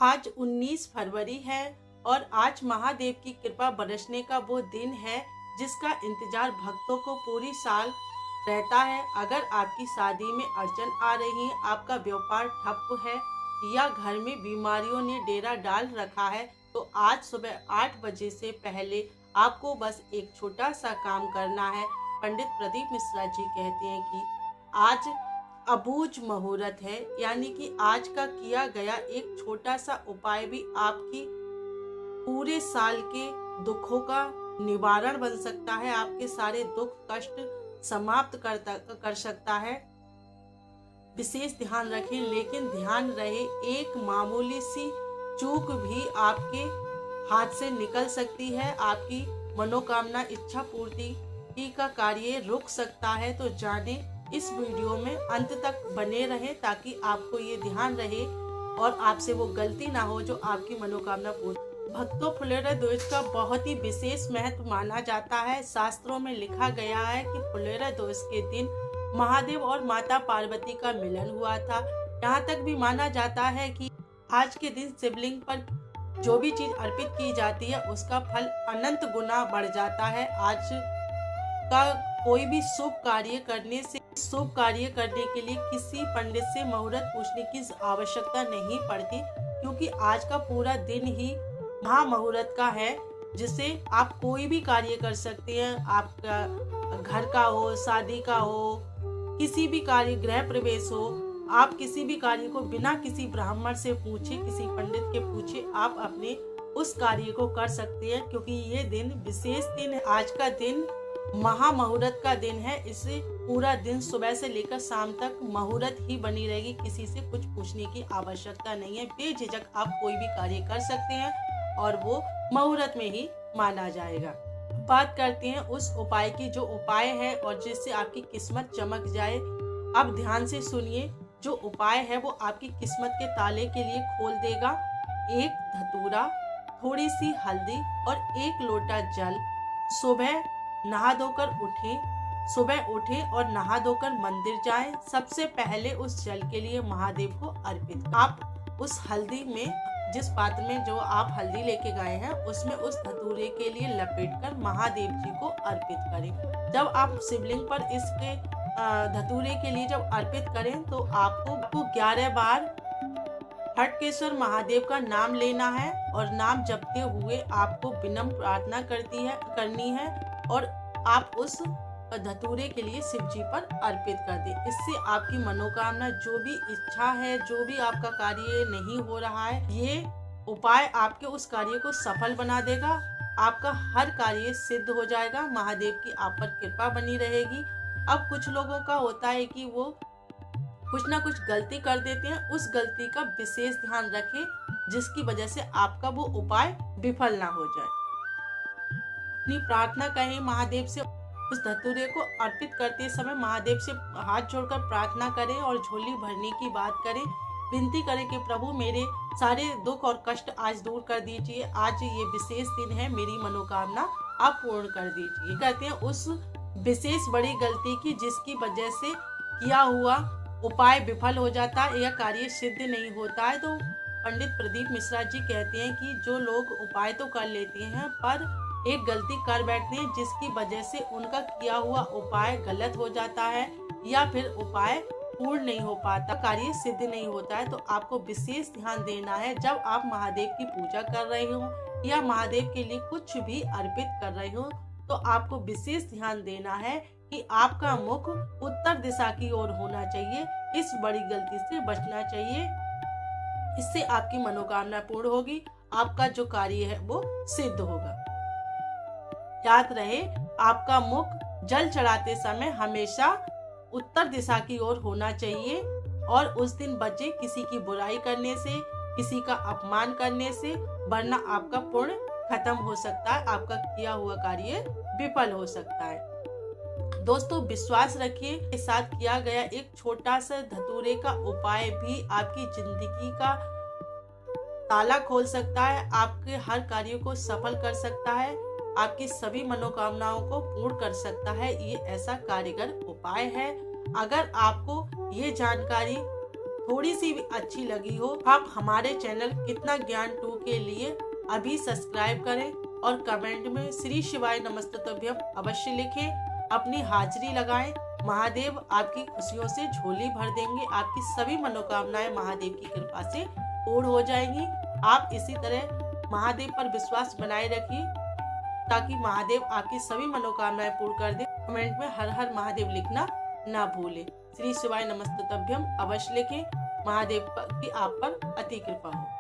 आज 19 फरवरी है और आज महादेव की कृपा बरसने का वो दिन है जिसका इंतजार भक्तों को पूरी साल रहता है। अगर आपकी शादी में अड़चन आ रही है, आपका व्यापार ठप है या घर में बीमारियों ने डेरा डाल रखा है, तो आज सुबह 8 बजे से पहले आपको बस एक छोटा सा काम करना है। पंडित प्रदीप मिश्रा जी कहते हैं कि आज अबूझ मुहूर्त है, यानी कि आज का किया गया एक छोटा सा उपाय भी आपकी पूरे साल के दुखों का निवारण बन सकता है, आपके सारे दुख कष्ट समाप्त कर सकता है। विशेष ध्यान रखें, लेकिन ध्यान रहे एक मामूली सी चूक भी आपके हाथ से निकल सकती है, आपकी मनोकामना इच्छा पूर्ति का कार्य रुक सकता है। तो जाने इस वीडियो में अंत तक बने रहे ताकि आपको ये ध्यान रहे और आपसे वो गलती ना हो जो आपकी मनोकामना पूर्ण। भक्तों, फुलेरा दोष का बहुत ही विशेष महत्व माना जाता है। शास्त्रों में लिखा गया है कि फुलेरा दोष के दिन महादेव और माता पार्वती का मिलन हुआ था। यहाँ तक भी माना जाता है कि आज के दिन शिवलिंग पर जो भी चीज अर्पित की जाती है उसका फल अनंत गुना बढ़ जाता है। आज का कोई भी शुभ कार्य करने के लिए किसी पंडित से मुहूर्त पूछने की आवश्यकता नहीं पड़ती, क्योंकि आज का पूरा दिन ही महामुहूर्त का है, जिससे आप कोई भी कार्य कर सकते हैं। आपका घर का हो, शादी का हो, किसी भी कार्य, गृह प्रवेश हो, आप किसी भी कार्य को बिना किसी ब्राह्मण से पूछे, किसी पंडित के पूछे आप अपने उस कार्य को कर सकते हैं, क्योंकि ये दिन विशेष दिन है। आज का दिन महामुहूर्त का दिन है। इसे पूरा दिन सुबह से लेकर शाम तक मुहूर्त ही बनी रहेगी, किसी से कुछ पूछने की आवश्यकता नहीं है। बेझिझक आप कोई भी कार्य कर सकते हैं और वो मुहूर्त में ही माना जाएगा। बात करते हैं उस उपाय की जो उपाय है और जिससे आपकी किस्मत चमक जाए। अब ध्यान से सुनिए, जो उपाय है वो आपकी किस्मत के ताले के लिए खोल देगा। एक धतूरा, थोड़ी सी हल्दी और 1 लोटा जल। सुबह नहा धोकर उठें और नहा धोकर मंदिर जाएं। सबसे पहले उस जल के लिए महादेव को अर्पित। आप उस हल्दी में, जिस पात्र में जो आप हल्दी लेके गए हैं, उसमें उस धतूरे के लिए लपेटकर महादेव जी को अर्पित करें। जब आप शिवलिंग पर इसके धतूरे के लिए जब अर्पित करें तो आपको 11 बार हटकेश्वर महादेव का नाम लेना है और नाम जपते हुए आपको विनम्र प्रार्थना करनी है और आप उस धतूरे के लिए शिव जी पर अर्पित कर दें। इससे आपकी मनोकामना, जो भी इच्छा है, जो भी आपका कार्य नहीं हो रहा है, ये उपाय आपके उस कार्य को सफल बना देगा। आपका हर कार्य सिद्ध हो जाएगा। महादेव की आप पर कृपा बनी रहेगी। अब कुछ लोगों का होता है कि वो कुछ ना कुछ गलती कर देते हैं, उस गलती का विशेष ध्यान रखें, जिसकी वजह से आपका वो उपाय विफल ना हो जाए। अपनी प्रार्थना कहें महादेव से। उस धतूरे को अर्पित करते समय महादेव से हाथ जोड़कर प्रार्थना करें और झोली भरने की बात करें। विनती करें कि प्रभु मेरे सारे दुख और कष्ट आज दूर कर दीजिए। आज ये विशेष दिन है, मेरी मनोकामना आप पूर्ण कर दीजिए। कहते हैं उस विशेष बड़ी गलती की जिसकी वजह से किया हुआ उपाय विफल हो जाता है या कार्य सिद्ध नहीं होता है, तो पंडित प्रदीप मिश्रा जी कहते हैं कि जो लोग उपाय तो कर लेते हैं पर एक गलती कर बैठते हैं, जिसकी वजह से उनका किया हुआ उपाय गलत हो जाता है या फिर उपाय पूर्ण नहीं हो पाता, कार्य सिद्ध नहीं होता है। तो आपको विशेष ध्यान देना है जब आप महादेव की पूजा कर रहे हो या महादेव के लिए कुछ भी अर्पित कर रहे हो, तो आपको विशेष ध्यान देना है कि आपका मुख उत्तर दिशा की ओर होना चाहिए। इस बड़ी गलती से बचना चाहिए। इससे आपकी मनोकामना पूर्ण होगी, आपका जो कार्य है वो सिद्ध होगा। याद रहे, आपका मुख जल चढ़ाते समय हमेशा उत्तर दिशा की ओर होना चाहिए और उस दिन बचे किसी की बुराई करने से, किसी का अपमान करने से, वरना आपका पुण्य खत्म हो सकता है, आपका किया हुआ कार्य विफल हो सकता है। दोस्तों, विश्वास रखिए, के साथ किया गया एक छोटा सा धतूरे का उपाय भी आपकी जिंदगी का ताला खोल सकता है, आपके हर कार्य को सफल कर सकता है, आपकी सभी मनोकामनाओं को पूर्ण कर सकता है। ये ऐसा कारगर उपाय है। अगर आपको ये जानकारी थोड़ी सी भी अच्छी लगी हो, आप हमारे चैनल कितना ज्ञान 2 के लिए अभी सब्सक्राइब करें और कमेंट में श्री शिवाय नमस्तुभ्यम अवश्य लिखें। अपनी हाजिरी लगाएं। महादेव आपकी खुशियों से झोली भर देंगे। आपकी सभी मनोकामनाएं महादेव की कृपा से पूर्ण हो जाएंगी। आप इसी तरह महादेव पर विश्वास बनाए रखिए ताकि महादेव आपकी सभी मनोकामनाएं पूर्ण कर दे। कमेंट में हर हर महादेव लिखना ना भूलें। श्री शिवाय नमस्तुभ्यम अवश्य लिखें। महादेव की आप पर अति कृपा हो।